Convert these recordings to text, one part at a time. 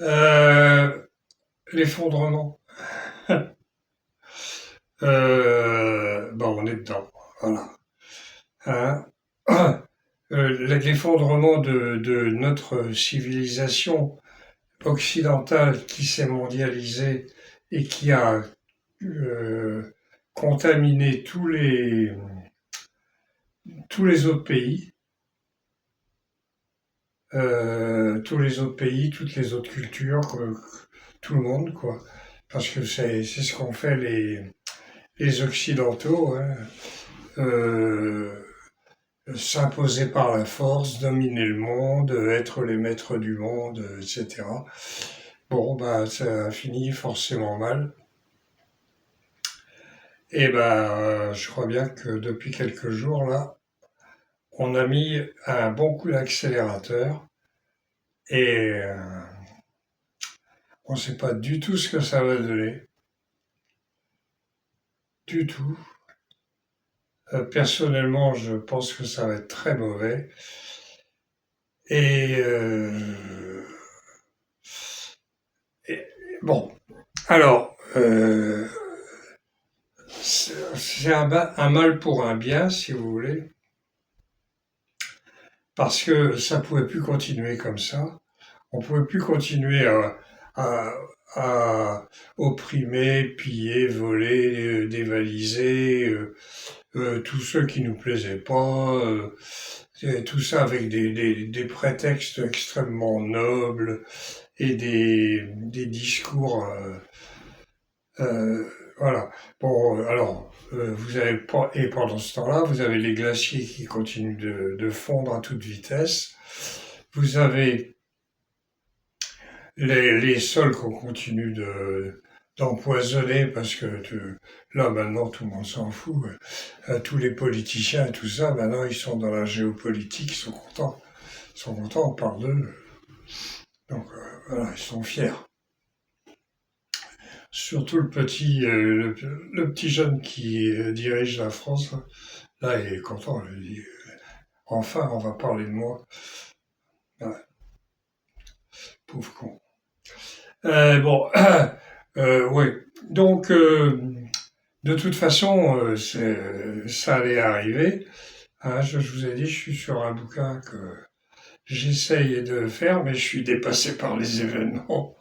Euh, L'effondrement. Bon, on est dedans. Voilà. Hein. L'effondrement de notre civilisation occidentale qui s'est mondialisée et qui a euh, contaminé tous les autres pays, tous les autres pays, toutes les autres cultures, quoi, tout le monde, quoi. Parce que c'est ce qu'ont fait les Occidentaux, hein. Euh, S'imposer par la force, dominer le monde, être les maîtres du monde, etc. Bon, bah, ça a fini forcément mal. Et ben, je crois bien que depuis quelques jours, là, on a mis un bon coup d'accélérateur et on ne sait pas du tout ce que ça va donner. Du tout. Personnellement, je pense que ça va être très mauvais. Et, et bon, alors, c'est un mal pour un bien, si vous voulez, parce que ça pouvait plus continuer comme ça. On pouvait plus continuer à, à opprimer, piller, voler, dévaliser tous ceux qui nous plaisaient pas, et tout ça avec des prétextes extrêmement nobles et des discours voilà. Bon, alors, vous avez pas, et pendant ce temps-là, vous avez les glaciers qui continuent de fondre à toute vitesse. Vous avez les sols qu'on continue d'empoisonner parce que là maintenant tout le monde s'en fout. Tous les politiciens et tout ça, maintenant ils sont dans la géopolitique, ils sont contents, on parle d'eux. Donc voilà, ils sont fiers. Surtout le petit jeune qui dirige la France, là, il est content. Il dit, enfin, on va parler de moi. Ouais, pauvre con. Bon, oui. Donc, de toute façon, ça allait arriver. Hein, je vous ai dit, je suis sur un bouquin que j'essaye de faire, mais je suis dépassé par les événements.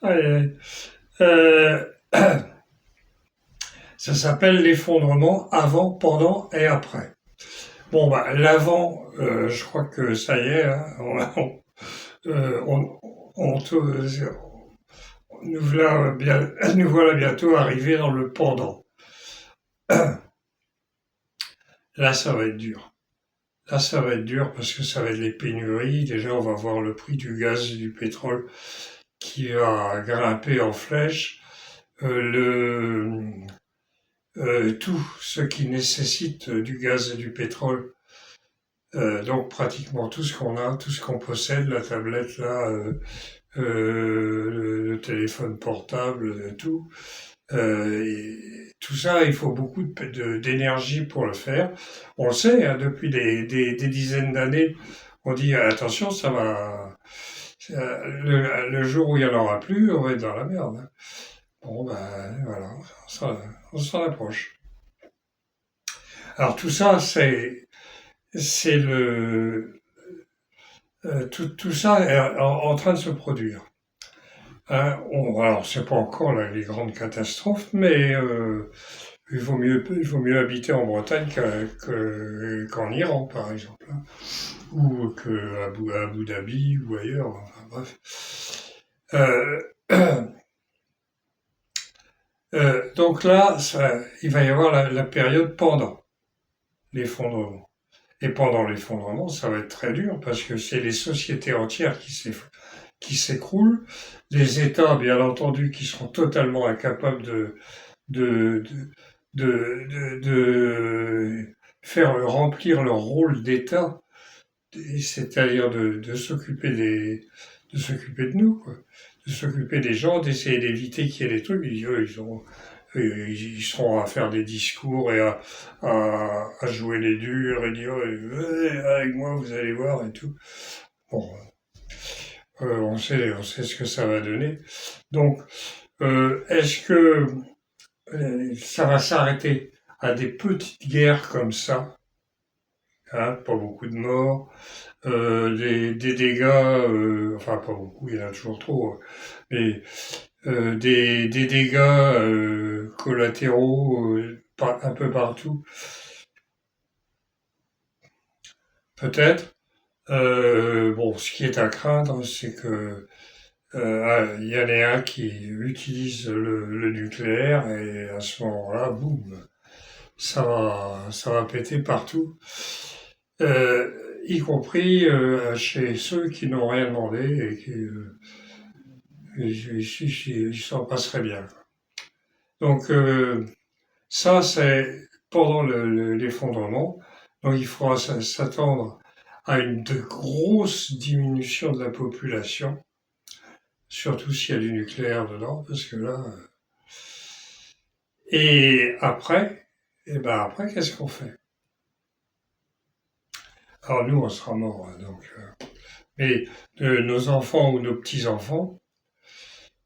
Aïe, aïe. Euh, Ça s'appelle l'effondrement avant, pendant et après. Bon, bah, l'avant, je crois que ça y est, hein, on nous voilà bientôt arrivés dans le pendant. Là, ça va être dur. Là, ça va être dur parce que ça va être les pénuries. Déjà, on va voir le prix du gaz et du pétrole qui va grimper en flèche. Tout ce qui nécessite du gaz et du pétrole, donc pratiquement tout ce qu'on a, tout ce qu'on possède, la tablette là, le téléphone portable, tout. Tout ça, il faut beaucoup d'énergie pour le faire. On le sait, hein, depuis des dizaines d'années, on dit attention, ça va. Le jour où il n'y en aura plus, on va être dans la merde, hein. Bon, ben voilà, on s'en approche. Alors tout ça, c'est tout ça est en train de se produire. Hein, alors c'est pas encore là, les grandes catastrophes, mais il vaut mieux habiter en Bretagne qu'en Iran, par exemple, hein, ou à Abu Dhabi ou ailleurs. Enfin, bref. Euh, donc là, il va y avoir la période pendant l'effondrement. Et pendant l'effondrement, ça va être très dur parce que c'est les sociétés entières qui s'écroulent, les États, bien entendu, qui seront totalement incapables de, de faire remplir leur rôle d'État, c'est-à-dire de s'occuper de nous, quoi. De s'occuper des gens, d'essayer d'éviter qu'il y ait des trucs. Ils seront à faire des discours et à jouer les durs et dire avec moi vous allez voir et tout. Bon, On sait ce que ça va donner. Donc, est-ce que ça va s'arrêter à des petites guerres comme ça, hein, pas beaucoup de morts, des dégâts, enfin pas beaucoup, il y en a toujours trop, hein, mais des dégâts collatéraux un peu partout, peut-être. Bon, ce qui est à craindre, c'est que il y en a un qui utilise le nucléaire et à ce moment-là, boum, ça va péter partout, y compris chez ceux qui n'ont rien demandé et qui ils s'en passeraient bien. Donc ça, c'est pendant l'effondrement. Donc il faudra s'attendre à une grosse diminution de la population, surtout s'il y a du nucléaire dedans, parce que là. Et après, qu'est-ce qu'on fait? Alors nous, on sera morts, hein, donc. Mais nos enfants ou nos petits-enfants,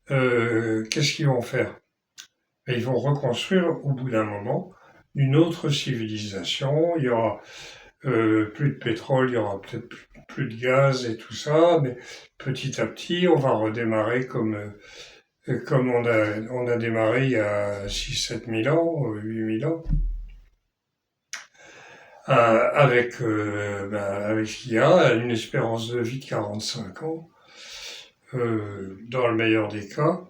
qu'est-ce qu'ils vont faire? Et ils vont reconstruire au bout d'un moment une autre civilisation. Il y aura plus de pétrole, il y aura peut-être plus de gaz et tout ça, mais petit à petit, on va redémarrer comme on a démarré il y a 6 7 000 ans, 8 000 ans, avec ce qu'il y a, une espérance de vie de 45 ans, dans le meilleur des cas,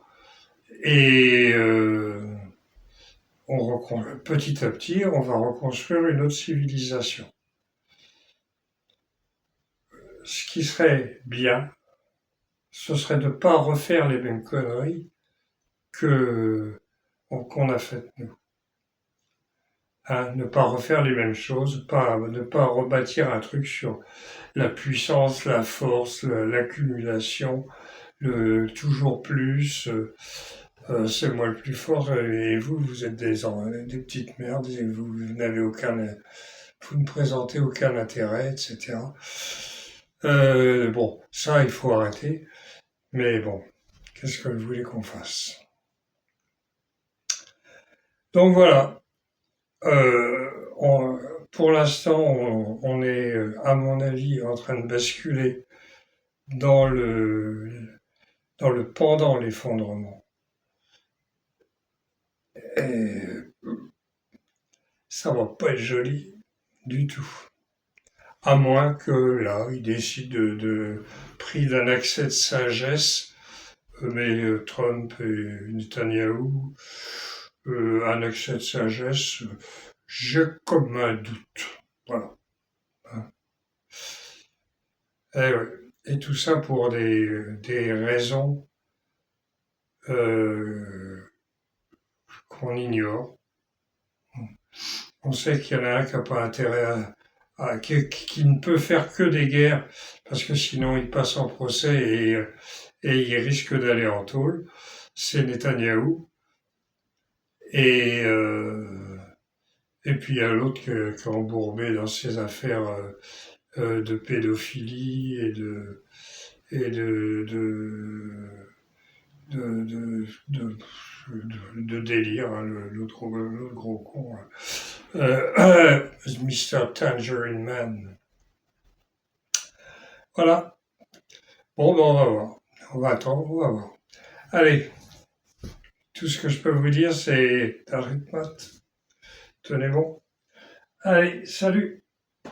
et petit à petit, on va reconstruire une autre civilisation. Ce qui serait bien, ce serait de ne pas refaire les mêmes conneries qu'on a faites nous. Hein, ne pas refaire les mêmes choses, ne pas rebâtir un truc sur la puissance, la force, l'accumulation, le toujours plus. C'est moi le plus fort et vous êtes des petites merdes et vous n'avez vous ne présentez aucun intérêt, etc. Bon, ça il faut arrêter. Mais bon, qu'est-ce que vous voulez qu'on fasse? Donc voilà. Pour l'instant, on est, à mon avis, en train de basculer dans dans le pendant l'effondrement. Et ça va pas être joli du tout. À moins que là, ils décident pris d'un accès de sagesse, mais Trump et Netanyahou, un accès de sagesse, j'ai comme un doute. Voilà. Hein. Et tout ça pour des raisons qu'on ignore. On sait qu'il y en a un qui n'a pas intérêt qui ne peut faire que des guerres, parce que sinon il passe en procès et il risque d'aller en tôle. C'est Netanyahou. Et, et puis il y a l'autre qui est embourbé dans ses affaires de pédophilie et de délire, hein, l'autre gros con. Mr. Tangerine Man. Voilà. Bon, ben on va voir. On va attendre, on va voir. Allez, tout ce que je peux vous dire, c'est d'arrête mat. Tenez bon. Allez, salut.